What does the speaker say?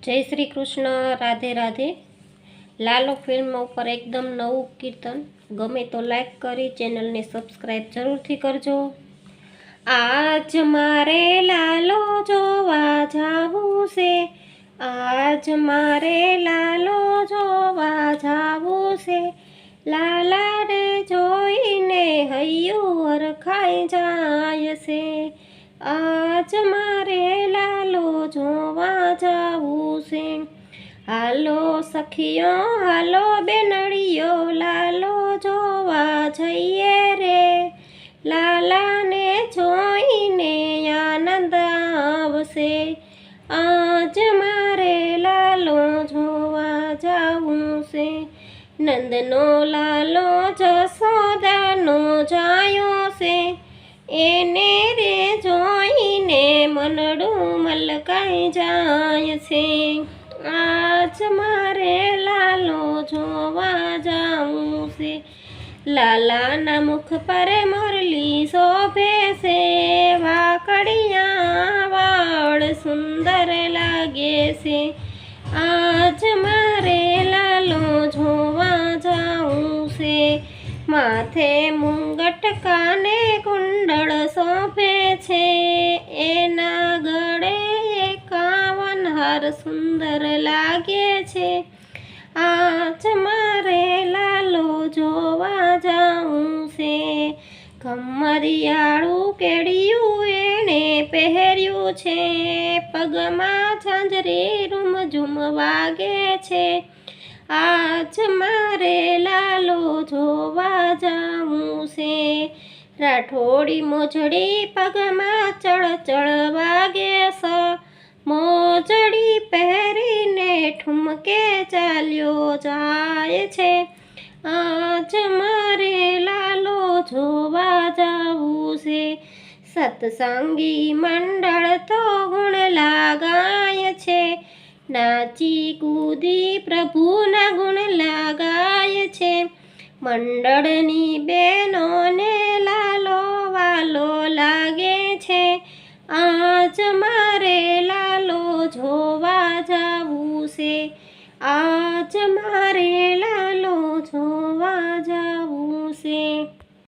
જય શ્રી કૃષ્ણ, રાધે રાધે। લાલો ફિલ્મ ઉપર એકદમ નવું કીર્તન, ગમે તો લાઈક કરી ચેનલને સબસ્ક્રાઈબ જરૂરથી કરજો। આજ મારે લાલો જોવા જાવું છે, આજ મારે લાલો જોવા જાવું છે, લાલાને જોઈને હૈયું હરખાઈ જાય છે। આજ મારે લાલો જોવા જાવું છે, હાલો સખીઓ હાલો બેનડીઓ લાલો જોવા જઈએ રે, લાલાને જોઈને આનંદ આવશે। આજ મારે લાલો જોવા જાવું છે, નંદનો લાલો જશોદાનો જાયો છે, એને રે જોઈને મનડું મલકાઈ જાય છે। આજ મારે લાલો જોવા જાવું છે, લાલાના મુખ પર મુરલી શોભે છે, વાકડિયા વાળ સુંદર લાગે છે। આજ મારે લાલો જોવા જાવું છે, માથે મુંગટ કાને કુંડળ શોભે છે, એના ગળે 51 હાર સુંદર લાગે છે। આજ મારે લાલો જોવા જાવું છે, કમરિયાળું કેડિયું એણે પહેર્યું છે, પગમાં ઝાંઝરી રૂમઝૂમ વાગે છે। આજ મારે લાલો જોવા જાવું છે, રાઠોડી મોજડી પગમાં ચળચળ વાગે છે, મોજડી પહેરીને ઠુમકે ચાલ્યો જાય છે। આજ મારે લાલો જોવા જાવું છે, સત્સંગી મંડળ તો ગુણલા ગાય છે, નાચી કૂદી પ્રભુના ગુણલા ગાય છે, મંડળની બેનોને લાલો વાલો લાગે છે। આજ મારે લાલો જોવા જાવું છે, આજ મારે